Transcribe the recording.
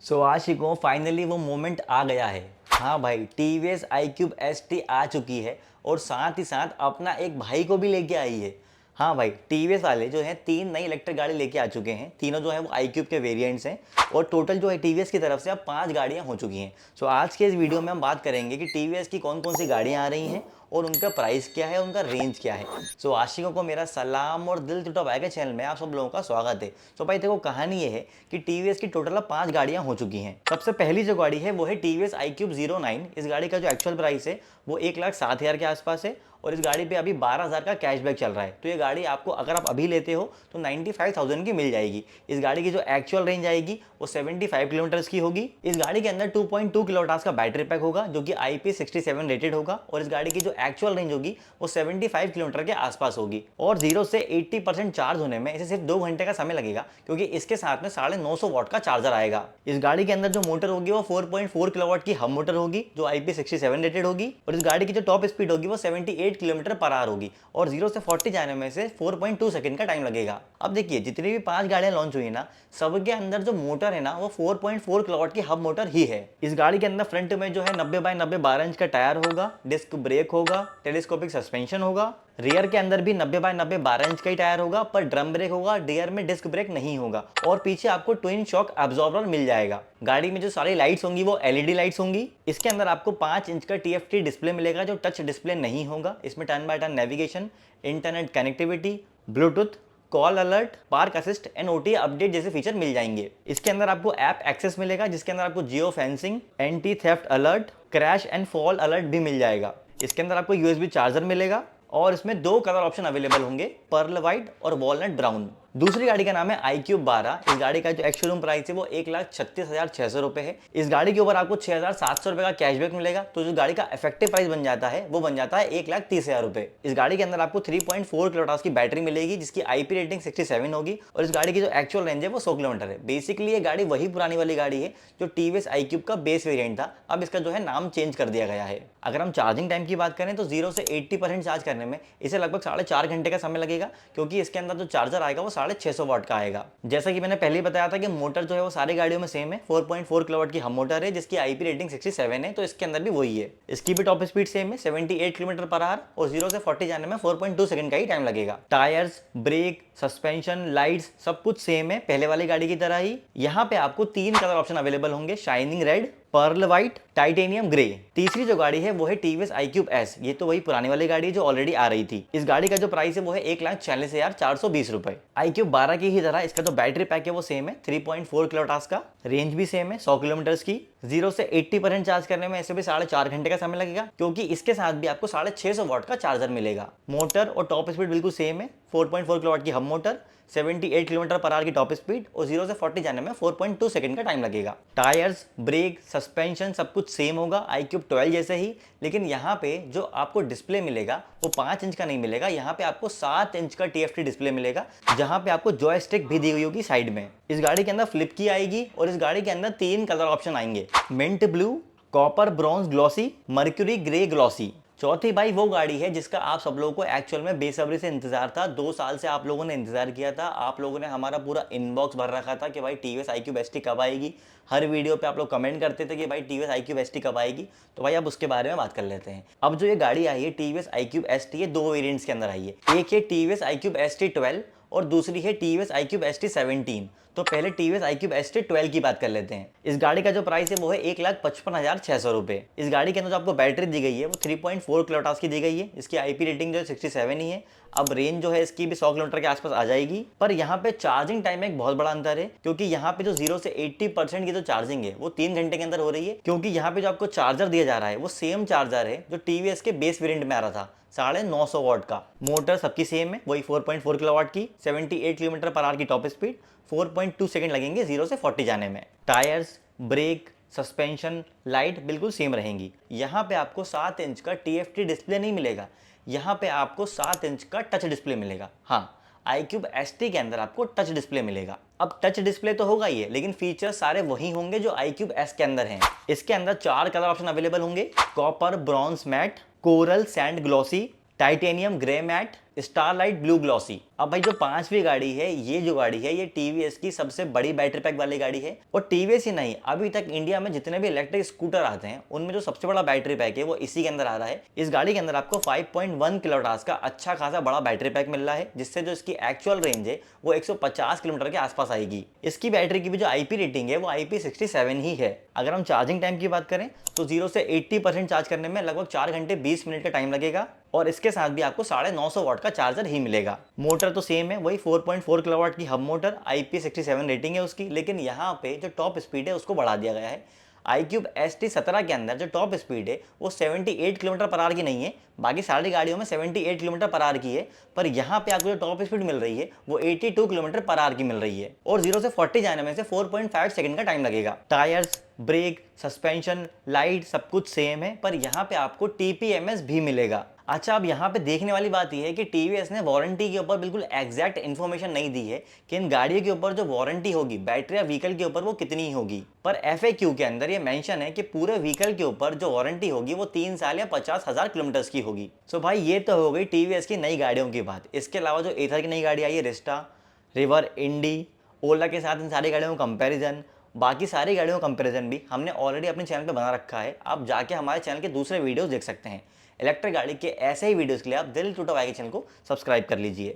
सो आशिकों finally वो moment आ गया है। हाँ भाई, टीवीएस iQube ST आ चुकी है और साथ ही साथ अपना एक भाई को भी लेके आई है। हाँ भाई, टीवीएस वाले जो है 3 नई इलेक्ट्रिक गाड़ी लेके आ चुके हैं। तीनों जो है वो iQube के वेरिएंट्स हैं और टोटल जो है टीवीएस की तरफ से अब 5 गाड़ियाँ हो चुकी हैं। सो आज के इस वीडियो में हम बात करेंगे कि टीवीएस की कौन कौन सी गाड़ियाँ आ रही हैं और उनका प्राइस क्या है, उनका रेंज क्या है। सो आशिकों को मेरा सलाम और दिल टूटा भाई के चैनल में आप सब लोगों का स्वागत है। सो भाई देखो, कहानी ये है कि टीवीएस की टोटल 5 गाड़ियां हो चुकी हैं। सबसे पहली जो गाड़ी है वो है टीवीएस iQube 09। इस गाड़ी का जो एक्चुअल प्राइस है वो 1,07,000 के आसपास है और इस गाड़ी पे अभी 12,000 का कैशबैक चल रहा है। तो ये गाड़ी आपको अगर आप अभी लेते हो तो 95,000 की मिल जाएगी। इस गाड़ी की जो एक्चुअल रेंज आएगी वो 75 किलोमीटर्स की होगी। इस गाड़ी के अंदर 2.2 किलोवाट का बैटरी पैक होगा जो कि IP67 रेटेड होगा और इस गाड़ी की जो एक्चुअल रेंज होगी वो 75 किलोमीटर के आसपास होगी। और 0 से 80% चार्ज होने में इसे सिर्फ 2 घंटे का समय लगेगा क्योंकि इसके साथ में 950 वाट का चार्जर आएगा। इस गाड़ी के अंदर जो मोटर होगी वो 4.4 किलोवाट की हब मोटर होगी जो IP67 रेटेड होगी और इस गाड़ी की जो टॉप स्पीड होगी वो 78 किलोमीटर पर आवर होगी और 0 से 40 जाने में से 4.2 सेकंड का टाइम लगेगा। अब देखिए, जितनी भी 5 गाड़ियां लॉन्च हुई ना, सबके अंदर जो मोटर है ना वो 4.4 किलोवाट की हब मोटर ही है। इस गाड़ी के अंदर फ्रंट में जो है 90 बाय 90 12 इंच का टायर होगा, डिस्क ब्रेक होगा, टेलीस्कोपिक सस्पेंशन होगा। रियर के अंदर भी 90 बाय 90 12 इंच का ही टायर होगा पर ड्रम ब्रेक होगा, रियर में डिस्क ब्रेक नहीं होगा और पीछे आपको ट्विन शॉक एब्जॉर्बर मिल जाएगा। गाड़ी में जो सारी लाइट्स होंगी वो एलईडी लाइट्स होंगी। इसके अंदर आपको 5 इंच का TFT डिस्प्ले मिलेगा जो टच डिस्प्ले नहीं होगा। इसमें turn by turn navigation, internet connectivity, Bluetooth, call alert, park assist and OTA update जैसे फीचर मिल जाएंगे। इसके अंदर आपको ऐप एक्सेस मिलेगा जिसके अंदर आपको geo fencing, anti theft alert, crash and fall alert भी मिल जाएगा। इसके अंदर आपको USB चार्जर मिलेगा और इसमें 2 कलर ऑप्शन अवेलेबल होंगे, पर्ल व्हाइट और वॉलनट ब्राउन। दूसरी गाड़ी का नाम है iQube 12। इस गाड़ी का जो एक्स-शोरूम प्राइस है वो 1,36,600 रुपए है। इस गाड़ी के ऊपर आपको 6,700 रुपए का कैशबैक मिलेगा तो जो गाड़ी का इफेक्टिव प्राइस बन जाता है वो बन जाता है 1,30,000 रुपए। इस गाड़ी के अंदर आपको 3.4 किलोवाट की बैटरी मिलेगी जिसकी IP रेटिंग 67 होगी और इस गाड़ी की जो एक्चुअल रेंज है वो 100 किलोमीटर है। बेसिकली ये गाड़ी वही पुरानी वाली गाड़ी है जो टीवीएस iQube का बेस वेरिएंट था, अब इसका जो है नाम चेंज कर दिया गया है। अगर हम चार्जिंग टाइम की बात करें तो 0 से 80% चार्ज करने में इसे लगभग 4.5 घंटे का समय लगेगा क्योंकि इसके अंदर जो चार्जर आएगा वो 650 वाट का आएगा। जैसा कि मैंने पहले ही बताया था कि मोटर जो है वो सारी गाड़ियों में सेम है, 4.4 किलोवाट की हम मोटर है जिसकी IP रेटिंग 67 है तो इसके अंदर भी वही है। इसकी भी टॉप स्पीड सेम है, 78 किलोमीटर पर आवर और 0 से 40 जाने में 4.2 सेकंड का ही टाइम लगेगा। टायर्स, ब्रेक, सस्पेंशन, लाइट्स सब कुछ सेम है पहले वाली गाड़ी की तरह ही। यहाँ पे आपको 3 कलर ऑप्शन अवेलेबल होंगे, shining red, pearl white, titanium grey. तीसरी जो गाड़ी है वो है टीवीएस iQube S। ये तो वही पुरानी वाली गाड़ी है जो ऑलरेडी आ रही थी। इस गाड़ी का जो प्राइस है वो है 1,40,420 रुपए। iQube 12 की ही तरह इसका जो बैटरी पैक है वो सेम है, 3.4 किलोवाट का, रेंज भी सेम है 100 किलोमीटर की। 0 से 80% चार्ज करने में ऐसे भी 4.5 घंटे का समय लगेगा क्योंकि इसके साथ भी आपको 650 वाट का चार्जर मिलेगा। मोटर और टॉप स्पीड बिल्कुल सेम है, 4.4 किलोवाट की हम मोटर, 78 किलोमीटर पर आवर की टॉप स्पीड और 0 से 40 जाने में 4.2 सेकंड का टाइम लगेगा। टायर्स, ब्रेक, सस्पेंशन सब कुछ सेम होगा iQube 12 जैसे ही, लेकिन यहाँ पे जो आपको डिस्प्ले मिलेगा वो 5 इंच का नहीं मिलेगा, यहाँ पे आपको 7 इंच का TFT डिस्प्ले मिलेगा जहाँ पे आपको जॉयस्टिक भी दी हुई होगी साइड में। इस गाड़ी के अंदर फ्लिप की आएगी और इस गाड़ी के अंदर 3 कलर ऑप्शन आएंगे, mint blue, copper bronze glossy, mercury grey glossy. चौथी भाई वो गाड़ी है जिसका आप सब लोगों को एक्चुअल में बेसब्री से इंतजार था। 2 साल से आप लोगों ने इंतजार किया था, आप लोगों ने हमारा पूरा इनबॉक्स भर रखा था कि भाई टीवीएस iQube ST कब आएगी। हर वीडियो पे आप लोग कमेंट करते थे कि भाई टीवीएस iQube ST कब आएगी। तो भाई अब उसके बारे में बात कर लेते हैं। अब जो ये गाड़ी आई है टीवीएस iQube ST, ये 2 वेरिएंट्स के अंदर आई है। एक है टीवीएस iQube ST 12 और दूसरी है टीवीएस iQube ST 17। तो पहले टीवीएस iQube ST 12 की बात कर लेते हैं। इस गाड़ी का जो प्राइस है वो है 1,55,600 रुपए। इस गाड़ी के अंदर जो आपको बैटरी दी गई है वो 3.4 किलोवाट की दी गई है। इसकी IP रेटिंग जो है 67 ही है। अब रेंज जो है इसकी भी 100 किलोमीटर के आसपास आ जाएगी। पर यहाँ पे चार्जिंग टाइम में एक बहुत बड़ा अंतर है क्योंकि यहाँ पे जो 0 से 80% की जो चार्जिंग है वो 3 घंटे के अंदर हो रही है क्योंकि यहाँ पे जो आपको चार्जर दिया जा रहा है वो सेम चार्जर है जो टीवीएस के बेस वेरिएंट में आ रहा था, 950 वाट का। मोटर सबकी सेम है, वही 4.4 किलोवाट की, 78 किलोमीटर पर आवर की टॉप स्पीड, 4.2 सेकंड लगेंगे 0 से 40 जाने में। टायर्स, ब्रेक, सस्पेंशन, लाइट बिल्कुल सेम रहेंगी। यहाँ पे आपको 7 इंच का TFT डिस्प्ले नहीं मिलेगा, यहाँ पे आपको 7 इंच का टच डिस्प्ले मिलेगा। हाँ, iQube ST के अंदर आपको टच डिस्प्ले मिलेगा। अब टच डिस्प्ले तो होगा ही है लेकिन फीचर्स सारे वही होंगे जो iQube S के अंदर हैं। इसके अंदर 4 कलर ऑप्शन अवेलेबल होंगे, copper bronze matte, coral sand glossy, titanium grey matte, starlight blue glossy. अब भाई जो पांचवी गाड़ी है, ये जो गाड़ी है ये टीवीएस की सबसे बड़ी बैटरी पैक वाली गाड़ी है। और टीवीएस ही नहीं, अभी तक इंडिया में जितने भी इलेक्ट्रिक स्कूटर आते हैं उनमें जो सबसे बड़ा बैटरी पैक है वो इसी के अंदर आ रहा है। इस गाड़ी के अंदर आपको 5.1 किलोवाट का अच्छा खासा बड़ा बैटरी पैक मिल रहा है, जिससे जो इसकी एक्चुअल रेंज है वो 150 किलोमीटर के आसपास आएगी। इसकी बैटरी की भी जो आईपी रेटिंग है वो IP67 ही है। अगर हम चार्जिंग टाइम की बात करें तो 0 से 80% चार्ज करने में लगभग 4 घंटे 20 मिनट का टाइम लगेगा, और इसके साथ भी आपको 950 वाट का चार्जर ही मिलेगा। मोटर तो सेम है, वही 4.4 किलोवाट की हब मोटर, IP67 रेटिंग है उसकी, लेकिन यहाँ पे जो टॉप स्पीड है उसको बढ़ा दिया गया है। iQube ST17 के अंदर जो टॉप स्पीड है वो 78 किलोमीटर पर आवर की नहीं है, बाकी सारी गाड़ियों में 78 किलोमीटर पर आवर की है, पर यहाँ पे आपको जो टॉप स्पीड मिल रही है वो 82 किलोमीटर पर आवर की मिल रही है। और 0 से 40 जाने में से 4.5 सेकंड का टाइम लगेगा। टायर्स, ब्रेक, सस्पेंशन, लाइट सब कुछ सेम है, पर यहाँ पे आपको TPMS भी मिलेगा। अच्छा, अब यहाँ पे देखने वाली बात यह है कि टीवीएस ने वारंटी के ऊपर बिल्कुल एग्जैक्ट इन्फॉर्मेशन नहीं दी है कि इन गाड़ियों के ऊपर जो वारंटी होगी बैटरी या व्हीकल के ऊपर वो कितनी होगी, पर FAQ के अंदर ये मेंशन है कि पूरे व्हीकल के ऊपर जो वारंटी होगी वो 3 साल या 50,000 किलोमीटर की होगी। सो भाई ये तो हो गई टीवीएस की नई गाड़ियों की बात। इसके अलावा जो एथर की नई गाड़ी आई है रिस्टा, रिवर, इंडी, ओला के साथ इन सारी गाड़ियों का कंपेरिजन, बाकी सारी गाड़ियों का कंपेरिजन भी हमने ऑलरेडी अपने चैनल पे बना रखा है। आप जाके हमारे चैनल के दूसरे वीडियोस देख सकते हैं। इलेक्ट्रिक गाड़ी के ऐसे ही वीडियोस के लिए आप दिल टूटा भाई के चैनल को सब्सक्राइब कर लीजिए।